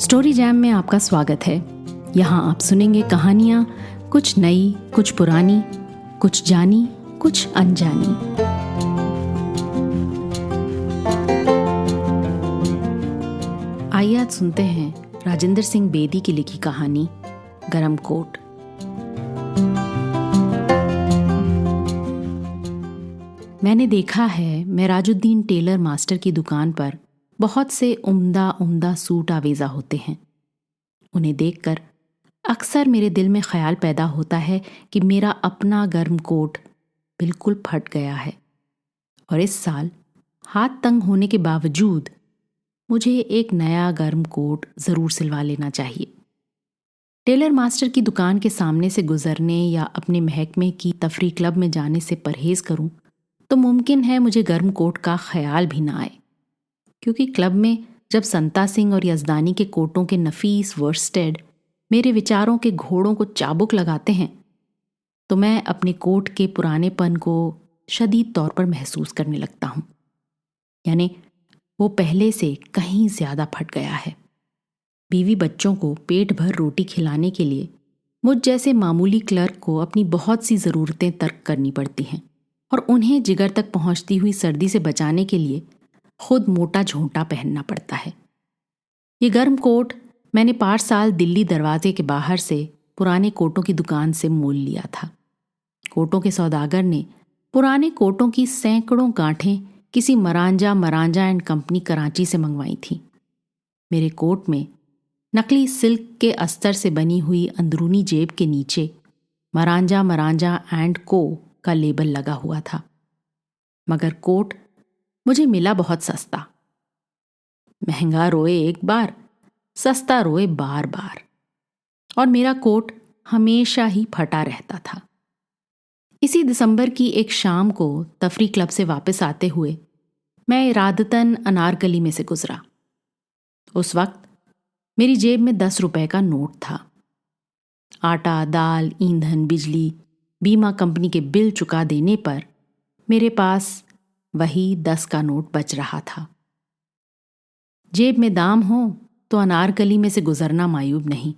Story jam में आपका स्वागत है। यहाँ आप सुनेंगे कहानियाँ, कुछ नई, कुछ पुरानी, कुछ जानी, कुछ अनजानी। आइए आज सुनते हैं राजेंद्र सिंह बेदी की लिखी कहानी गरम कोट। मैंने देखा है मेराजुद्दीन टेलर मास्टर की दुकान पर बहुत से उम्दा सूट आवेजा होते हैं। उन्हें देखकर अक्सर मेरे दिल में ख्याल पैदा होता है कि मेरा अपना गर्म कोट बिल्कुल फट गया है और इस साल हाथ तंग होने के बावजूद मुझे एक नया गर्म कोट ज़रूर सिलवा लेना चाहिए। टेलर मास्टर की दुकान के सामने से गुजरने या अपने महकमे की तफरी क्लब में जाने से परहेज करूं तो मुमकिन है मुझे गर्म कोट का ख्याल भी ना आए, क्योंकि क्लब में जब संता सिंह और यजदानी के कोटों के नफीस वर्स्टेड मेरे विचारों के घोड़ों को चाबुक लगाते हैं तो मैं अपने कोट के पुरानेपन को शदीद तौर पर महसूस करने लगता हूं। यानी वो पहले से कहीं ज्यादा फट गया है। बीवी बच्चों को पेट भर रोटी खिलाने के लिए मुझ जैसे मामूली क्लर्क को अपनी बहुत सी ज़रूरतें तर्क करनी पड़ती हैं और उन्हें जिगर तक पहुंचती हुई सर्दी से बचाने के लिए खुद मोटा झोंटा पहनना पड़ता है। ये गर्म कोट मैंने 5 साल दिल्ली दरवाजे के बाहर से पुराने कोटों की दुकान से मोल लिया था। कोटों के सौदागर ने पुराने कोटों की सैकड़ों गांठें किसी मरांजा एंड कंपनी कराची से मंगवाई थी। मेरे कोट में नकली सिल्क के अस्तर से बनी हुई अंदरूनी जेब के नीचे मरांजा एंड को का लेबल लगा हुआ था, मगर कोट मुझे मिला बहुत सस्ता। महंगा रोए एक बार, सस्ता रोए बार बार, और मेरा कोट हमेशा ही फटा रहता था। इसी दिसंबर की एक शाम को तफरी क्लब से वापस आते हुए मैं इरादतन अनारकली में से गुजरा। उस वक्त मेरी जेब में 10 रुपए का नोट था। आटा, दाल, ईंधन, बिजली, बीमा कंपनी के बिल चुका देने पर मेरे पास वही 10 का नोट बच रहा था। जेब में दाम हो तो अनारकली में से गुजरना मायूब नहीं।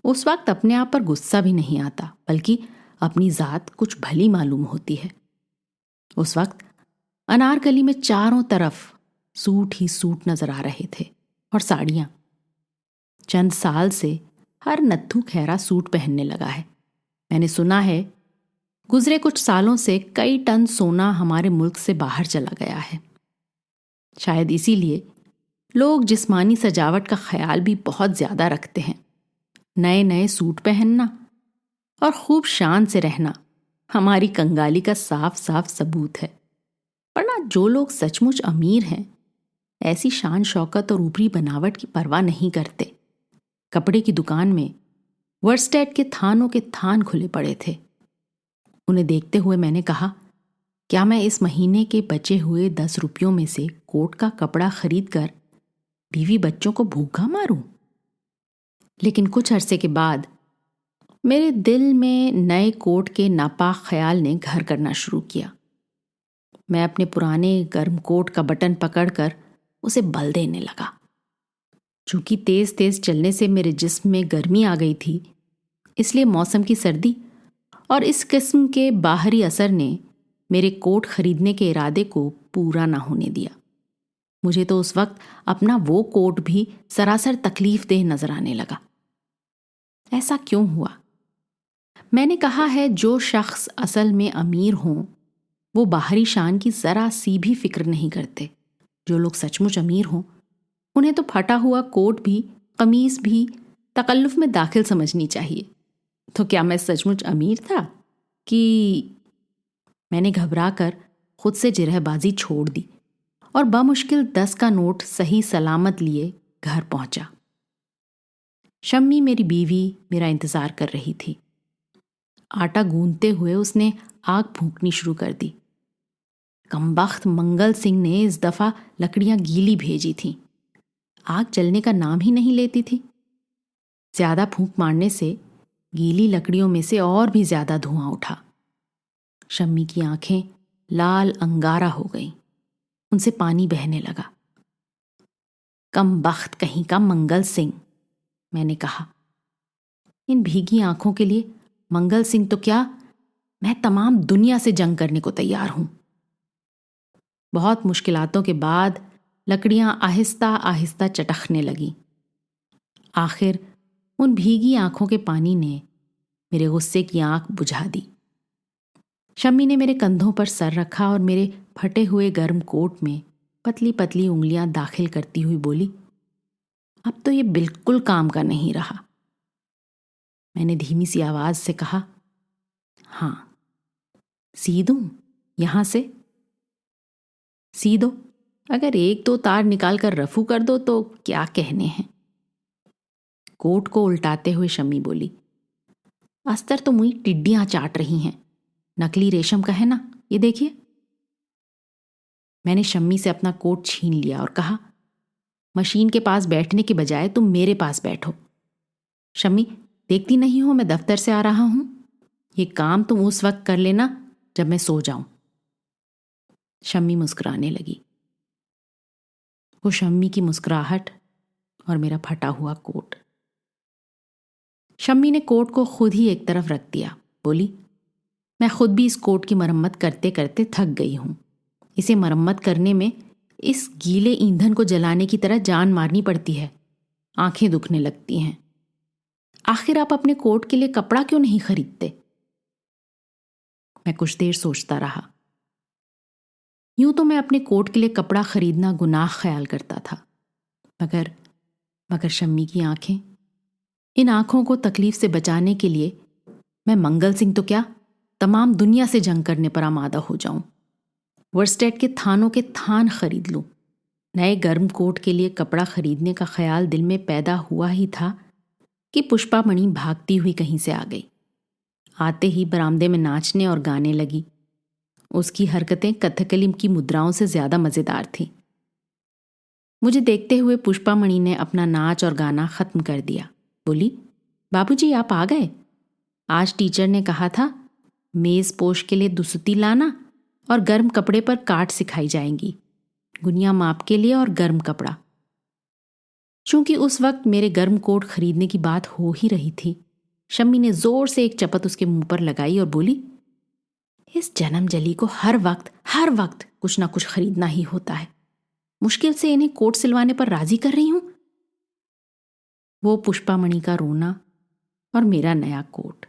उस वक्त अपने आप पर गुस्सा भी नहीं आता, बल्कि अपनी जात कुछ भली मालूम होती है। उस वक्त अनारकली में चारों तरफ सूट ही सूट नजर आ रहे थे और साड़ियां। चंद साल से हर नत्थु खैरा सूट पहनने लगा है। मैंने सुना है गुजरे कुछ सालों से कई टन सोना हमारे मुल्क से बाहर चला गया है। शायद इसीलिए लोग जिस्मानी सजावट का ख्याल भी बहुत ज्यादा रखते हैं। नए नए सूट पहनना और खूब शान से रहना हमारी कंगाली का साफ साफ सबूत है। वरना जो लोग सचमुच अमीर हैं ऐसी शान शौकत और ऊपरी बनावट की परवाह नहीं करते। कपड़े की दुकान में वर्स्टेड के थानों के थान खुले पड़े थे। उन्हें देखते हुए मैंने कहा, क्या मैं इस महीने के बचे हुए 10 रुपयों में से कोट का कपड़ा खरीद कर बीवी बच्चों को भूखा मारूं? लेकिन कुछ अरसे के बाद मेरे दिल में नए कोट के नापाक ख्याल ने घर करना शुरू किया। मैं अपने पुराने गर्म कोट का बटन पकड़कर उसे बल देने लगा। चूंकि तेज तेज चलने से मेरे जिस्म में गर्मी आ गई थी, इसलिए मौसम की सर्दी और इस किस्म के बाहरी असर ने मेरे कोट खरीदने के इरादे को पूरा ना होने दिया। मुझे तो उस वक्त अपना वो कोट भी सरासर तकलीफदेह नजर आने लगा। ऐसा क्यों हुआ? मैंने कहा है, जो शख्स असल में अमीर हों वो बाहरी शान की जरा सी भी फिक्र नहीं करते। जो लोग सचमुच अमीर हों उन्हें तो फटा हुआ कोट भी, कमीज भी तकल्लुफ में दाखिल समझनी चाहिए। तो क्या मैं सचमुच अमीर था कि? मैंने घबराकर खुद से जिरहबाजी छोड़ दी और बमुश्किल 10 का नोट सही सलामत लिए घर पहुंचा। शम्मी मेरी बीवी मेरा इंतजार कर रही थी। आटा गूंदते हुए उसने आग फूंकनी शुरू कर दी। कमबख्त मंगल सिंह ने इस दफा लकड़ियां गीली भेजी थीं। आग जलने का नाम ही नहीं लेती थी। ज्यादा फूंक मारने से गीली लकड़ियों में से और भी ज्यादा धुआं उठा। शम्मी की आंखें लाल अंगारा हो गईं। उनसे पानी बहने लगा। कमबख्त कहीं का मंगल सिंह, मैंने कहा। इन भीगी आंखों के लिए मंगल सिंह तो क्या, मैं तमाम दुनिया से जंग करने को तैयार हूं। बहुत मुश्किलातों के बाद लकड़ियां आहिस्ता आहिस्ता चटकने लगी। आखिर उन भीगी आंखों के पानी ने मेरे गुस्से की आंख बुझा दी। शम्मी ने मेरे कंधों पर सर रखा और मेरे फटे हुए गर्म कोट में पतली पतली उंगलियां दाखिल करती हुई बोली, अब तो ये बिल्कुल काम का नहीं रहा। मैंने धीमी सी आवाज से कहा, हां, सी दूं यहां से? सी दो, अगर एक दो तार निकाल कर रफू कर दो तो क्या कहने हैं। कोट को उल्टाते हुए शम्मी बोली, अस्तर तो मुई टिड्डियां चाट रही हैं, नकली रेशम का है ना, ये देखिए। मैंने शम्मी से अपना कोट छीन लिया और कहा, मशीन के पास बैठने के बजाय तुम मेरे पास बैठो। शम्मी, देखती नहीं हो मैं दफ्तर से आ रहा हूं? ये काम तुम उस वक्त कर लेना जब मैं सो जाऊं। शम्मी मुस्कुराने लगी। वो शम्मी की मुस्कुराहट और मेरा फटा हुआ कोट। शम्मी ने कोट को खुद ही एक तरफ रख दिया, बोली, मैं खुद भी इस कोट की मरम्मत करते करते थक गई हूं। इसे मरम्मत करने में इस गीले ईंधन को जलाने की तरह जान मारनी पड़ती है, आंखें दुखने लगती हैं। आखिर आप अपने कोट के लिए कपड़ा क्यों नहीं खरीदते? मैं कुछ देर सोचता रहा। यूं तो मैं अपने कोट के लिए कपड़ा खरीदना गुनाह ख्याल करता था, मगर शम्मी की आंखें, इन आंखों को तकलीफ से बचाने के लिए मैं मंगल सिंह तो क्या, तमाम दुनिया से जंग करने पर आमादा हो जाऊं। वर्स्टेड के थानों के थान खरीद लूं। नए गर्म कोट के लिए कपड़ा खरीदने का ख्याल दिल में पैदा हुआ ही था कि पुष्पा मणि भागती हुई कहीं से आ गई। आते ही बरामदे में नाचने और गाने लगी। उसकी हरकतें कथकली की मुद्राओं से ज्यादा मजेदार थीं। मुझे देखते हुए पुष्पा मणि ने अपना नाच और गाना खत्म कर दिया। बोली, बाबूजी आप आ गए? आज टीचर ने कहा था मेज पोश के लिए दुसुती लाना और गर्म कपड़े पर काट सिखाई जाएंगी, गुनिया माप के लिए और गर्म कपड़ा। चूंकि उस वक्त मेरे गर्म कोट खरीदने की बात हो ही रही थी, शम्मी ने जोर से एक चपत उसके मुंह पर लगाई और बोली, इस जन्म जली को हर वक्त कुछ ना कुछ खरीदना ही होता है। मुश्किल से इन्हें कोट सिलवाने पर राजी कर रही हूं। वो पुष्पा मणि का रोना और मेरा नया कोट।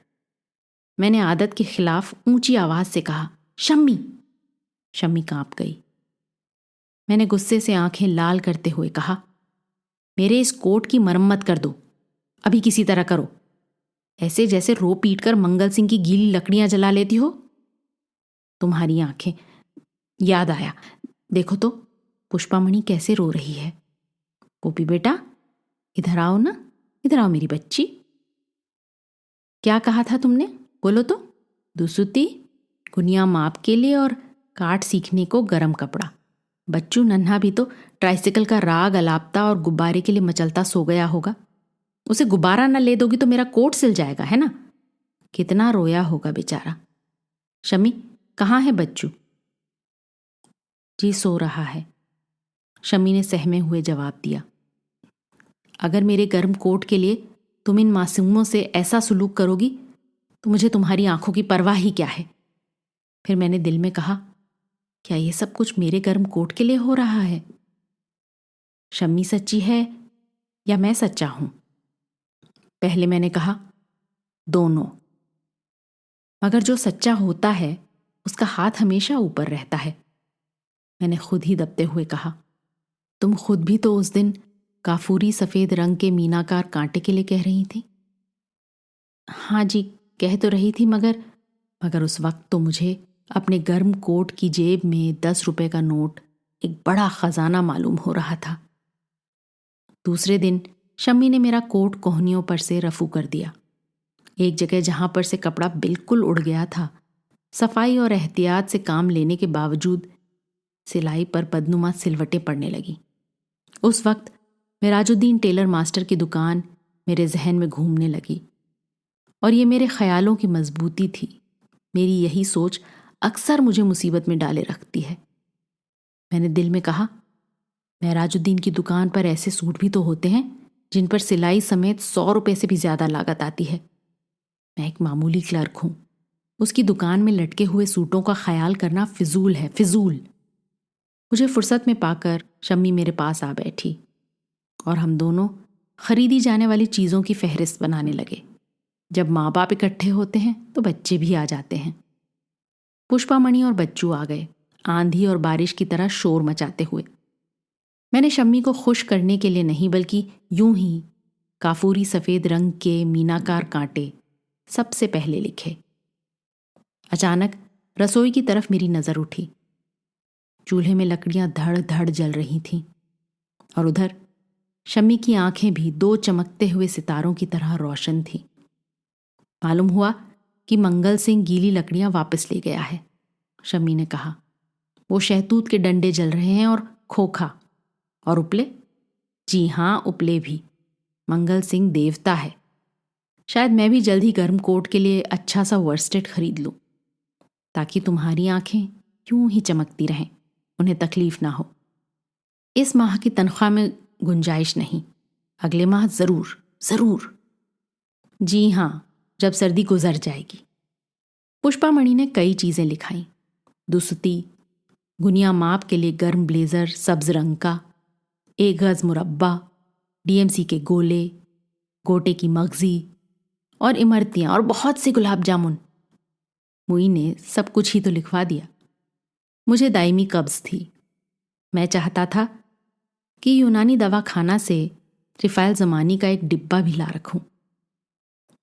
मैंने आदत के खिलाफ ऊंची आवाज से कहा, शम्मी। शम्मी कांप गई। मैंने गुस्से से आंखें लाल करते हुए कहा, मेरे इस कोट की मरम्मत कर दो, अभी किसी तरह करो, ऐसे जैसे रो पीट कर मंगल सिंह की गीली लकड़ियां जला लेती हो। तुम्हारी आंखें, याद आया, देखो तो पुष्पा मणि कैसे रो रही है। पोपी बेटा, इधर आओ ना, इधर आओ मेरी बच्ची। क्या कहा था तुमने, बोलो तो? दुसुती, गुनिया माप के लिए और काट सीखने को गरम कपड़ा। बच्चू नन्हा भी तो ट्राइसिकल का राग अलापता और गुब्बारे के लिए मचलता सो गया होगा। उसे गुब्बारा न ले दोगी तो मेरा कोट सिल जाएगा, है ना? कितना रोया होगा बेचारा। शमी, कहाँ है बच्चू? जी सो रहा है, शमी ने सहमे हुए जवाब दिया। अगर मेरे गर्म कोट के लिए तुम इन मासूमों से ऐसा सुलूक करोगी तो मुझे तुम्हारी आंखों की परवाह ही क्या है। फिर मैंने दिल में कहा, क्या ये सब कुछ मेरे गर्म कोट के लिए हो रहा है? शम्मी सच्ची है या मैं सच्चा हूं? पहले मैंने कहा, दोनों। मगर जो सच्चा होता है उसका हाथ हमेशा ऊपर रहता है। मैंने खुद ही दबते हुए कहा, तुम खुद भी तो उस दिन काफूरी सफेद रंग के मीनाकार कांटे के लिए कह रही थी। हाँ जी, कह तो रही थी, मगर उस वक्त तो मुझे अपने गर्म कोट की जेब में 10 रुपए का नोट एक बड़ा खजाना मालूम हो रहा था। दूसरे दिन शम्मी ने मेरा कोट कोहनियों पर से रफू कर दिया। एक जगह जहां पर से कपड़ा बिल्कुल उड़ गया था, सफाई और एहतियात से काम लेने के बावजूद सिलाई पर बदनुमा सिलवटें पड़ने लगी। उस वक्त मेराजुद्दीन टेलर मास्टर की दुकान मेरे जहन में घूमने लगी और ये मेरे ख्यालों की मजबूती थी। मेरी यही सोच अक्सर मुझे मुसीबत में डाले रखती है। मैंने दिल में कहा, मेराजुद्दीन की दुकान पर ऐसे सूट भी तो होते हैं जिन पर सिलाई समेत 100 रुपये से भी ज़्यादा लागत आती है। मैं एक मामूली क्लर्क हूँ। उसकी दुकान में लटके हुए सूटों का ख्याल करना फिजूल है, फिजूल। मुझे फुर्सत में पाकर शम्मी मेरे पास आ बैठी और हम दोनों खरीदी जाने वाली चीज़ों की फहरिस्त बनाने लगे। जब माँ बाप इकट्ठे होते हैं तो बच्चे भी आ जाते हैं। पुष्पामणि और बच्चू आ गए, आंधी और बारिश की तरह शोर मचाते हुए। मैंने शम्मी को खुश करने के लिए नहीं, बल्कि यूं ही काफूरी सफ़ेद रंग के मीनाकार कांटे सबसे पहले लिखे। अचानक रसोई की तरफ मेरी नज़र उठी। चूल्हे में लकड़ियां धड़ धड़ जल रही थीं और उधर शम्मी की आंखें भी 2 चमकते हुए सितारों की तरह रोशन थीं। मालूम हुआ कि मंगल सिंह गीली लकड़ियां वापस ले गया है। शम्मी ने कहा, वो शहतूत के डंडे जल रहे हैं और खोखा। और उपले? जी हाँ, उपले भी। मंगल सिंह देवता है। शायद मैं भी जल्द ही गर्म कोट के लिए अच्छा सा वर्स्टेड खरीद लूं, ताकि तुम्हारी आंखें यूं ही चमकती रहें, उन्हें तकलीफ ना हो। इस माह की तनख्वाह में गुंजाइश नहीं, अगले माह जरूर जरूर। जी हाँ, जब सर्दी गुजर जाएगी। पुष्पामणि ने कई चीजें लिखाई। दुसती, गुनिया माप के लिए गर्म ब्लेजर सब्ज रंग का, 1 गज मुरब्बा, डीएमसी के गोले, गोटे की मगजी और इमरतियां और बहुत से गुलाब जामुन। मुई ने सब कुछ ही तो लिखवा दिया। मुझे दायमी कब्ज थी। मैं चाहता था कि यूनानी दवा खाना से रिफाइल ज़मानी का एक डिब्बा भी ला रखूं।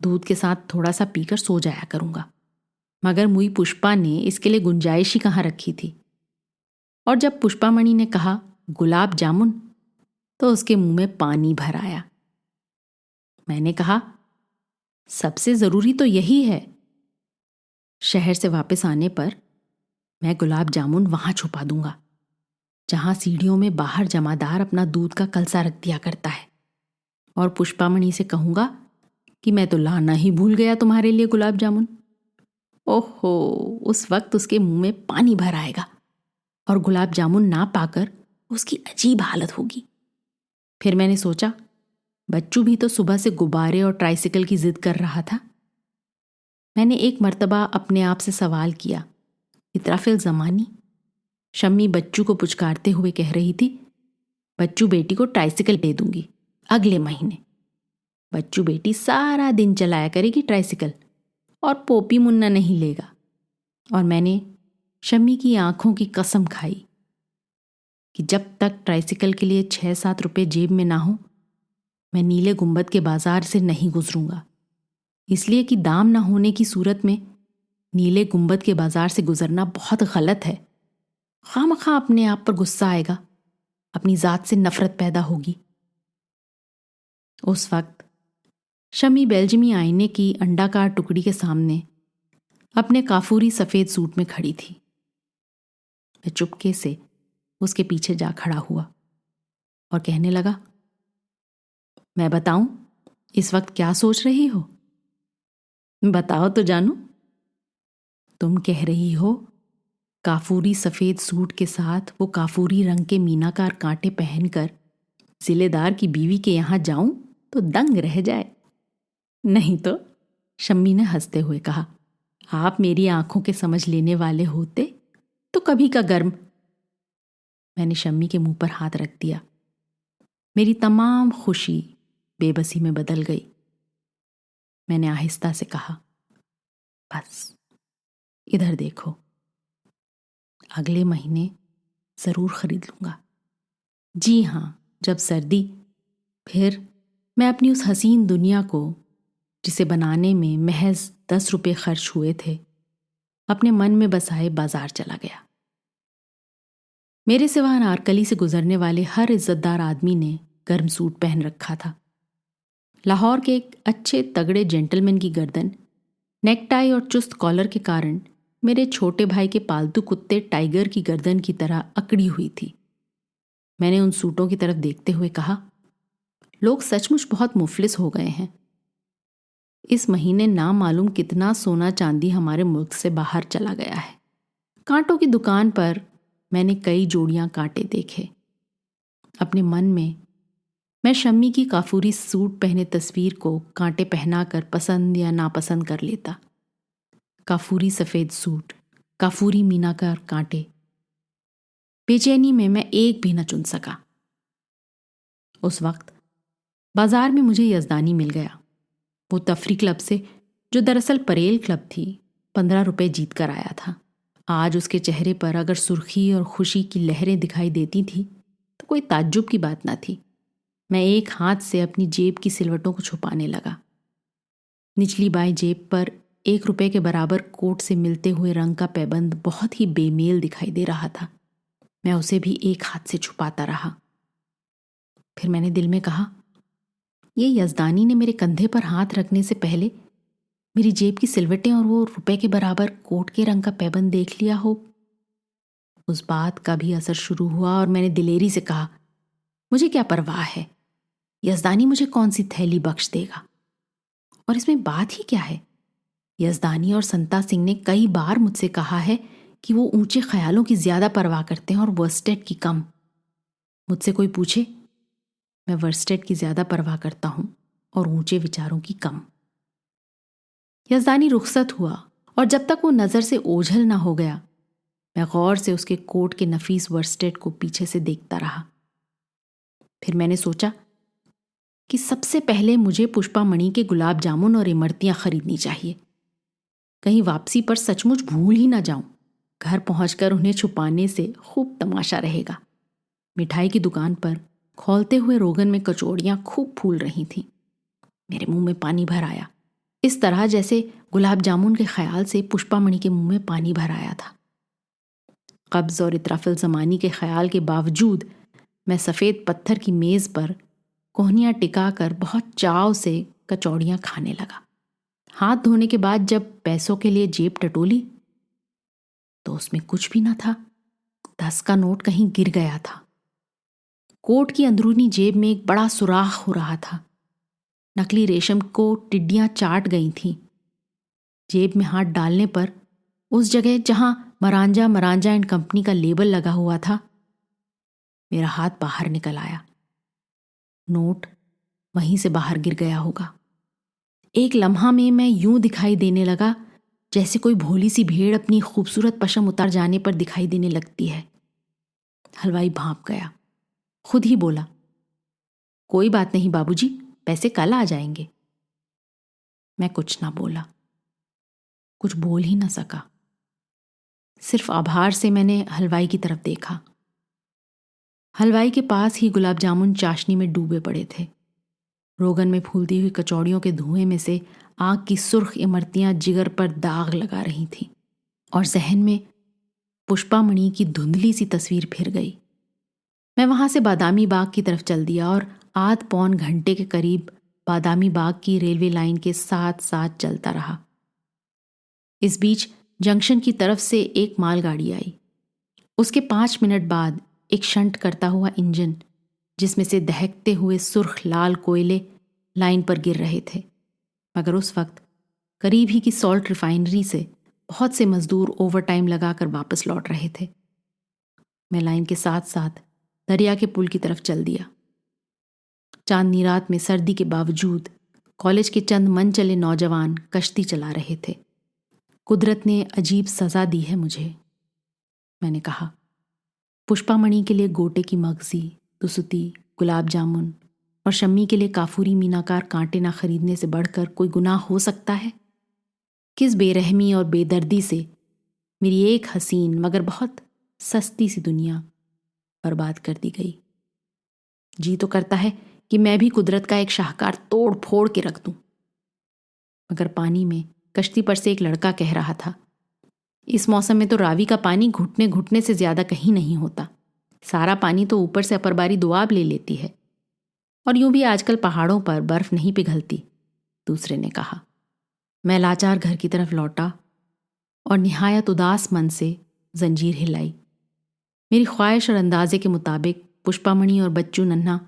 दूध के साथ थोड़ा सा पीकर सो जाया करूंगा। मगर मुई पुष्पा ने इसके लिए गुंजाइश ही कहाँ रखी थी। और जब पुष्पामणि ने कहा गुलाब जामुन, तो उसके मुंह में पानी भर आया। मैंने कहा, सबसे जरूरी तो यही है। शहर से वापस आने पर मैं गुलाब जामुन वहां छुपा दूंगा, जहां सीढ़ियों में बाहर जमादार अपना दूध का कलसा रख दिया करता है। और पुष्पामणि से कहूंगा कि मैं तो लाना ही भूल गया तुम्हारे लिए गुलाब जामुन। ओहो, उस वक्त उसके मुंह में पानी भर आएगा और गुलाब जामुन ना पाकर उसकी अजीब हालत होगी। फिर मैंने सोचा, बच्चू भी तो सुबह से गुब्बारे और ट्राइसिकल की जिद कर रहा था। मैंने एक मर्तबा अपने आप से सवाल किया, इतराफिल ज़मानी? शम्मी बच्चू को पुचकारते हुए कह रही थी, बच्चू बेटी को ट्राइसिकल दे दूंगी अगले महीने। बच्चू बेटी सारा दिन चलाया करेगी ट्राइसिकल और पोपी मुन्ना नहीं लेगा। और मैंने शम्मी की आंखों की कसम खाई कि जब तक ट्राइसिकल के लिए 6-7 रुपये जेब में ना हो, मैं नीले गुंबद के बाजार से नहीं गुजरूंगा। इसलिए कि दाम ना होने की सूरत में नीले गुंबद के बाजार से गुजरना बहुत गलत है। खामखा अपने आप पर गुस्सा आएगा, अपनी जात से नफरत पैदा होगी। उस वक्त शम्मी बेल्जियमी आईने की अंडाकार टुकड़ी के सामने अपने काफूरी सफेद सूट में खड़ी थी। मैं चुपके से उसके पीछे जा खड़ा हुआ और कहने लगा, मैं बताऊं इस वक्त क्या सोच रही हो? बताओ तो जानू। तुम कह रही हो काफूरी सफेद सूट के साथ वो काफूरी रंग के मीनाकार कांटे पहनकर जिलेदार की बीवी के यहां जाऊं तो दंग रह जाए। नहीं तो, शम्मी ने हंसते हुए कहा, आप मेरी आंखों के समझ लेने वाले होते तो कभी का गर्म। मैंने शम्मी के मुंह पर हाथ रख दिया। मेरी तमाम खुशी बेबसी में बदल गई। मैंने आहिस्ता से कहा, बस इधर देखो, अगले महीने जरूर खरीद लूंगा। जी हां, जब सर्दी। फिर मैं अपनी उस हसीन दुनिया को, जिसे बनाने में महज 10 रुपये खर्च हुए थे, अपने मन में बसाए बाजार चला गया। मेरे सिवा अनारकली से गुजरने वाले हर इज्जतदार आदमी ने गर्म सूट पहन रखा था। लाहौर के एक अच्छे तगड़े जेंटलमैन की गर्दन नेकटाई और चुस्त कॉलर के कारण मेरे छोटे भाई के पालतू कुत्ते टाइगर की गर्दन की तरह अकड़ी हुई थी। मैंने उन सूटों की तरफ देखते हुए कहा, लोग सचमुच बहुत मुफलिस हो गए हैं। इस महीने ना मालूम कितना सोना चांदी हमारे मुल्क से बाहर चला गया है। कांटों की दुकान पर मैंने कई जोड़ियां कांटे देखे। अपने मन में मैं शम्मी की काफूरी सूट पहने तस्वीर को कांटे पहनाकर पसंद या नापसंद कर लेता। काफूरी सफ़ेद सूट, काफूरी मीनाकार कांटे। बेचैनी में मैं एक भी न चुन सका। उस वक्त बाजार में मुझे यजदानी मिल गया। वो तफरी क्लब से, जो दरअसल परेल क्लब थी, 15 रुपए जीत कर आया था। आज उसके चेहरे पर अगर सुर्खी और खुशी की लहरें दिखाई देती थी तो कोई ताज्जुब की बात न थी। मैं एक हाथ से अपनी जेब की सिलवटों को छुपाने लगा। निचली बाएं जेब पर 1 रुपए के बराबर कोट से मिलते हुए रंग का पैबंद बहुत ही बेमेल दिखाई दे रहा था। मैं उसे भी एक हाथ से छुपाता रहा। फिर मैंने दिल में कहा, ये यजदानी ने मेरे कंधे पर हाथ रखने से पहले मेरी जेब की सिलवटें और वो रुपए के बराबर कोट के रंग का पैबंद देख लिया हो। उस बात का भी असर शुरू हुआ और मैंने दिलेरी से कहा, मुझे क्या परवाह है, यजदानी मुझे कौन सी थैली बख्श देगा। और इसमें बात ही क्या है। यजदानी और संता सिंह ने कई बार मुझसे कहा है कि वो ऊंचे ख्यालों की ज्यादा परवाह करते हैं और वर्स्टेड की कम। मुझसे कोई पूछे, मैं वर्स्टेड की ज्यादा परवाह करता हूं और ऊंचे विचारों की कम। यजदानी रुखसत हुआ और जब तक वो नजर से ओझल ना हो गया, मैं गौर से उसके कोट के नफीस वर्स्टेड को पीछे से देखता रहा। फिर मैंने सोचा कि सबसे पहले मुझे पुष्पा मणि के गुलाब जामुन और इमरतियां खरीदनी चाहिए। कहीं वापसी पर सचमुच भूल ही ना जाऊं। घर पहुंचकर उन्हें छुपाने से खूब तमाशा रहेगा। मिठाई की दुकान पर खौलते हुए रोगन में कचौड़ियां खूब फूल रही थीं। मेरे मुंह में पानी भर आया, इस तरह जैसे गुलाब जामुन के ख्याल से पुष्पा मणि के मुंह में पानी भर आया था। कब्ज और इतराफिल ज़मानी के ख्याल के बावजूद मैं सफ़ेद पत्थर की मेज़ पर कोहनियाँ टिकाकर बहुत चाव से कचौड़ियाँ खाने लगा। हाथ धोने के बाद जब पैसों के लिए जेब टटोली तो उसमें कुछ भी न था। 10 का नोट कहीं गिर गया था। कोट की अंदरूनी जेब में एक बड़ा सुराख हो रहा था। नकली रेशम को टिड्डियां चाट गई थीं। जेब में हाथ डालने पर उस जगह जहां मरांजा एंड कंपनी का लेबल लगा हुआ था, मेरा हाथ बाहर निकल आया। नोट वहीं से बाहर गिर गया होगा। एक लम्हा में मैं यूं दिखाई देने लगा जैसे कोई भोली सी भेड़ अपनी खूबसूरत पशम उतार जाने पर दिखाई देने लगती है। हलवाई भांप गया, खुद ही बोला, कोई बात नहीं बाबूजी, पैसे कल आ जाएंगे। मैं कुछ ना बोला, कुछ बोल ही ना सका। सिर्फ आभार से मैंने हलवाई की तरफ देखा। हलवाई के पास ही गुलाब जामुन चाशनी में डूबे पड़े थे। रोगन में फूलती हुई कचौड़ियों के धुएं में से आग की सुर्ख इमरतियां जिगर पर दाग लगा रही थीं और जहन में पुष्पा मणि की धुंधली सी तस्वीर फिर गई। मैं वहां से बादामी बाग की तरफ चल दिया और आध पौन घंटे के करीब बादामी बाग की रेलवे लाइन के साथ साथ चलता रहा। इस बीच जंक्शन की तरफ से एक मालगाड़ी आई। उसके 5 मिनट बाद एक शंट करता हुआ इंजन, जिसमें से दहकते हुए सुर्ख लाल कोयले लाइन पर गिर रहे थे। मगर उस वक्त करीब ही की सॉल्ट रिफाइनरी से बहुत से मजदूर ओवरटाइम लगाकर वापस लौट रहे थे। मैं लाइन के साथ साथ दरिया के पुल की तरफ चल दिया। चांदनी रात में सर्दी के बावजूद कॉलेज के चंद मनचले नौजवान कश्ती चला रहे थे। कुदरत ने अजीब सजा दी है मुझे, मैंने कहा। पुष्पा मणि के लिए गोटे की मगजी, दुसुती, गुलाब जामुन और शम्मी के लिए काफूरी मीनाकार कांटे ना खरीदने से बढ़कर कोई गुनाह हो सकता है? किस बेरहमी और बेदर्दी से मेरी एक हसीन मगर बहुत सस्ती सी दुनिया बर्बाद कर दी गई। जी तो करता है कि मैं भी कुदरत का एक शाहकार तोड़ फोड़ के रख दूं। मगर पानी में कश्ती पर से एक लड़का कह रहा था, इस मौसम में तो रावी का पानी घुटने घुटने से ज्यादा कहीं नहीं होता। सारा पानी तो ऊपर से अपरबारी दुआब ले लेती है। और यूं भी आजकल पहाड़ों पर बर्फ नहीं पिघलती, दूसरे ने कहा। मैं लाचार घर की तरफ लौटा और निहायत उदास मन से जंजीर हिलाई। मेरी ख्वाहिश और अंदाजे के मुताबिक पुष्पा मणि और बच्चू नन्हा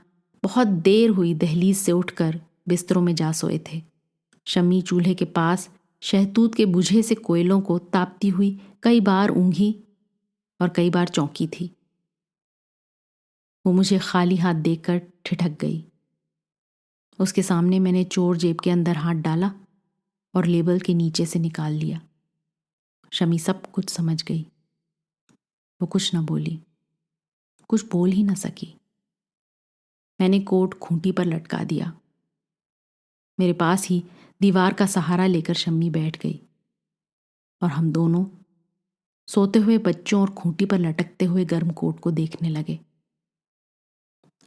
बहुत देर हुई दहलीज से उठकर बिस्तरों में जा सोए थे। शम्मी चूल्हे के पास शहतूत के बुझे से कोयलों को तापती हुई कई बार ऊँघी और कई बार चौंकी थी। वो मुझे खाली हाथ देखकर ठिठक गई। उसके सामने मैंने चोर जेब के अंदर हाथ डाला और लेबल के नीचे से निकाल लिया। शमी सब कुछ समझ गई। वो कुछ न बोली, कुछ बोल ही न सकी। मैंने कोट खूंटी पर लटका दिया। मेरे पास ही दीवार का सहारा लेकर शम्मी बैठ गई और हम दोनों सोते हुए बच्चों और खूंटी पर लटकते हुए गर्म कोट को देखने लगे।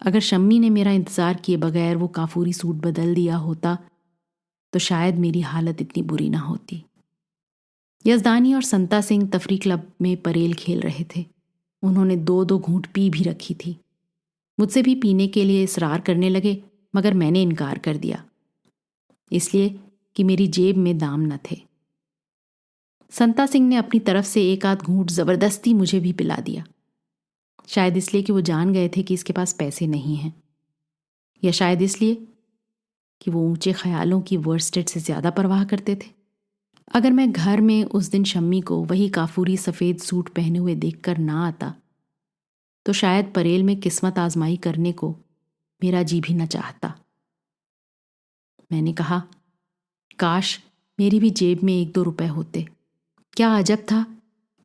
अगर शम्मी ने मेरा इंतजार किए बगैर वो काफूरी सूट बदल दिया होता तो शायद मेरी हालत इतनी बुरी ना होती। यजदानी और संता सिंह तफरी क्लब में परेल खेल रहे थे। उन्होंने 2-2 घूंट पी भी रखी थी। मुझसे भी पीने के लिए इसरार करने लगे, मगर मैंने इनकार कर दिया, इसलिए कि मेरी जेब में दाम न थे। संता सिंह ने अपनी तरफ से 1-8 घूंट जबरदस्ती मुझे भी पिला दिया, शायद इसलिए कि वो जान गए थे कि इसके पास पैसे नहीं हैं, या शायद इसलिए कि वो ऊंचे ख्यालों की वर्स्टेड से ज्यादा परवाह करते थे। अगर मैं घर में उस दिन शम्मी को वही काफूरी सफेद सूट पहने हुए देखकर ना आता तो शायद परेल में किस्मत आजमाई करने को मेरा जी भी न चाहता। मैंने कहा, काश मेरी भी जेब में 1-2 रुपए होते। क्या अजब था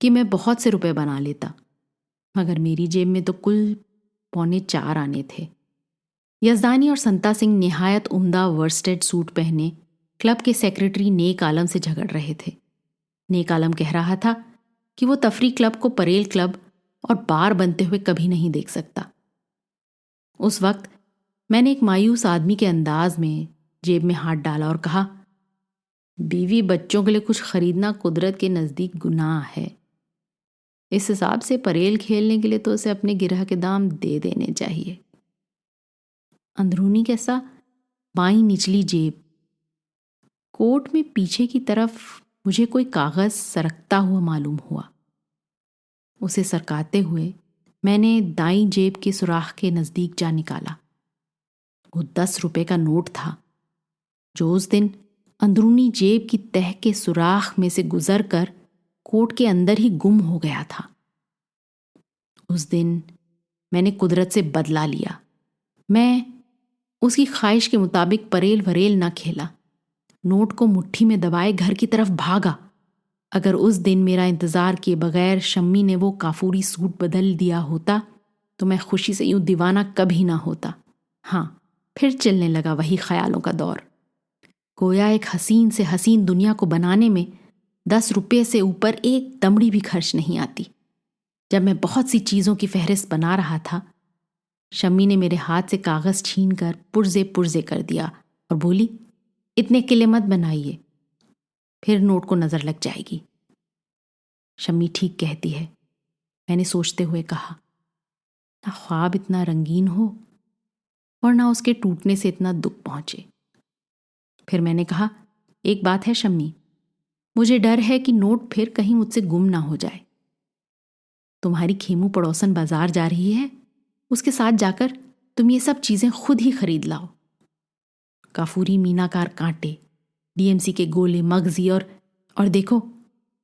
कि मैं बहुत से रुपए बना लेता, मगर मेरी जेब में तो कुल 3.25 आने थे। यजदानी और संता सिंह निहायत उम्दा वर्स्टेड सूट पहने क्लब के सेक्रेटरी नेक आलम से झगड़ रहे थे। नेक आलम कह रहा था कि वो तफरी क्लब को परेल क्लब और बार बनते हुए कभी नहीं देख सकता। उस वक्त मैंने एक मायूस आदमी के अंदाज में जेब में हाथ डाला और कहा, बीवी बच्चों के लिए कुछ खरीदना कुदरत के नजदीक गुनाह है। इस हिसाब से परेल खेलने के लिए तो उसे अपने गिरह के दाम दे देने चाहिए। अंदरूनी कैसा, बाईं निचली जेब, कोट में पीछे की तरफ मुझे कोई कागज सरकता हुआ मालूम हुआ। उसे सरकाते हुए मैंने दाईं जेब के सुराख के नजदीक जा निकाला। वो 10 रुपए का नोट था जो उस दिन अंदरूनी जेब की तह के सुराख में से गुजरकर कोट के अंदर ही गुम हो गया था। उस दिन मैंने कुदरत से बदला लिया। मैं उसकी ख्वाहिश के मुताबिक परेल वरेल ना खेला, नोट को मुट्ठी में दबाए घर की तरफ भागा। अगर उस दिन मेरा इंतजार किए बगैर शम्मी ने वो काफूरी सूट बदल दिया होता तो मैं खुशी से यूं दीवाना कभी ना होता। हाँ, फिर चलने लगा वही ख्यालों का दौर। गोया एक हसीन से हसीन दुनिया को बनाने में 10 रुपये से ऊपर एक दमड़ी भी खर्च नहीं आती। जब मैं बहुत सी चीजों की फहरिस्त बना रहा था, शम्मी ने मेरे हाथ से कागज छीनकर पुर्जे पुर्जे कर दिया और बोली, इतने किले मत बनाइए, फिर नोट को नजर लग जाएगी। शम्मी ठीक कहती है, मैंने सोचते हुए कहा। ना ख्वाब इतना रंगीन हो और ना उसके टूटने से इतना दुख पहुंचे। फिर मैंने कहा, एक बात है शम्मी, मुझे डर है कि नोट फिर कहीं मुझसे गुम ना हो जाए। तुम्हारी खेमू पड़ोसन बाजार जा रही है, उसके साथ जाकर तुम ये सब चीजें खुद ही खरीद लाओ। काफूरी मीनाकार कांटे, डीएमसी के गोले, मगजी और देखो,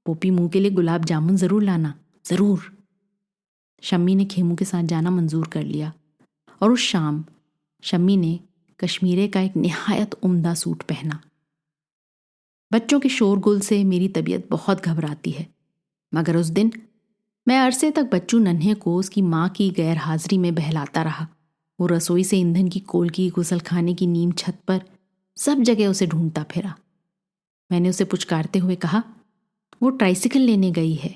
पोपी मुंह के लिए गुलाब जामुन जरूर लाना, जरूर। शम्मी ने खेमू के साथ जाना मंजूर कर लिया और उस शाम शम्मी ने कश्मीरे का एक निहायत उम्दा सूट पहना। बच्चों के शोरगुल से मेरी तबीयत बहुत घबराती है, मगर उस दिन मैं अरसे तक बच्चू नन्हे को उसकी माँ की गैर हाजिरी में बहलाता रहा। वो रसोई से ईंधन की कोलकी, गुसलखाने की नीम छत पर, सब जगह उसे ढूंढता फिरा। मैंने उसे पुचकारते हुए कहा, वो ट्राइसिकल लेने गई है।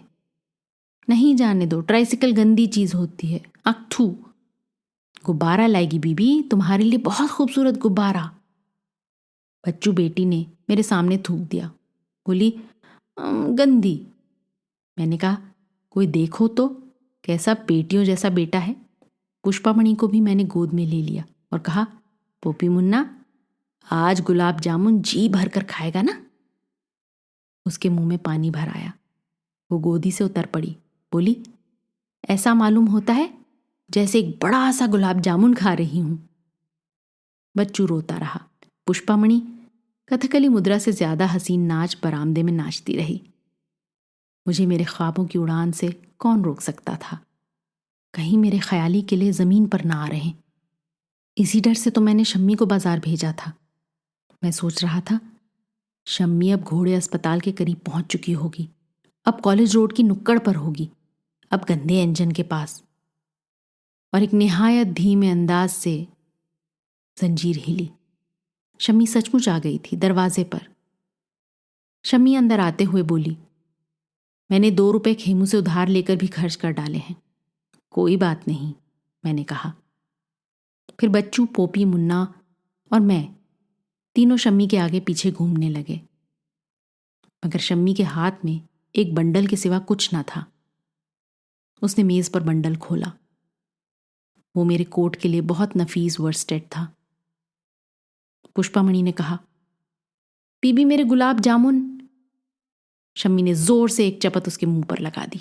नहीं जाने दो, ट्राइसिकल गंदी चीज होती है, अकठू। गुब्बारा लाएगी बीबी, तुम्हारे लिए बहुत खूबसूरत गुब्बारा। बच्चू बेटी ने मेरे सामने थूक दिया, बोली, गंदी। मैंने कहा, कोई देखो तो कैसा पेटियों जैसा बेटा है। पुष्पामणि को भी मैंने गोद में ले लिया और कहा, पोपी मुन्ना, आज गुलाब जामुन जी भर कर खाएगा ना। उसके मुंह में पानी भर आया। वो गोदी से उतर पड़ी, बोली, ऐसा मालूम होता है जैसे एक बड़ा सा गुलाब जामुन खा रही हूं। बच्चू रोता रहा। पुष्पामणि कथकली मुद्रा से ज्यादा हसीन नाच बरामदे में नाचती रही। मुझे मेरे ख्वाबों की उड़ान से कौन रोक सकता था। कहीं मेरे ख्याली किले जमीन पर ना आ रहे। इसी डर से तो मैंने शम्मी को बाजार भेजा था। मैं सोच रहा था शम्मी अब घोड़े अस्पताल के करीब पहुंच चुकी होगी, अब कॉलेज रोड की नुक्कड़ पर होगी, अब गंदे इंजन के पास। और एक निहायत धीमे अंदाज से जंजीर हिली। शम्मी सचमुच आ गई थी दरवाजे पर। शम्मी अंदर आते हुए बोली, मैंने 2 रुपए खेमू से उधार लेकर भी खर्च कर डाले हैं। कोई बात नहीं, मैंने कहा। फिर बच्चू, पोपी, मुन्ना और मैं तीनों शम्मी के आगे पीछे घूमने लगे। मगर शम्मी के हाथ में एक बंडल के सिवा कुछ ना था। उसने मेज पर बंडल खोला। वो मेरे कोट के लिए बहुत नफीस वर्स्टेड था। पुष्पामणि ने कहा, बीबी मेरे गुलाब जामुन। शम्मी ने जोर से एक चपत उसके मुंह पर लगा दी।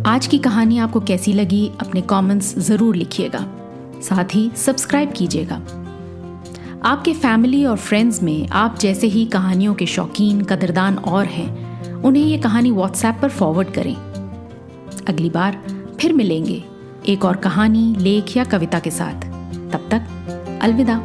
आज की कहानी आपको कैसी लगी अपने कमेंट्स जरूर लिखिएगा। साथ ही सब्सक्राइब कीजिएगा। आपके फैमिली और फ्रेंड्स में आप जैसे ही कहानियों के शौकीन कदरदान और हैं, उन्हें ये कहानी व्हाट्सएप पर फॉरवर्ड करें। अगली बार फिर मिलेंगे एक और कहानी, लेख या कविता के साथ। तब तक अलविदा।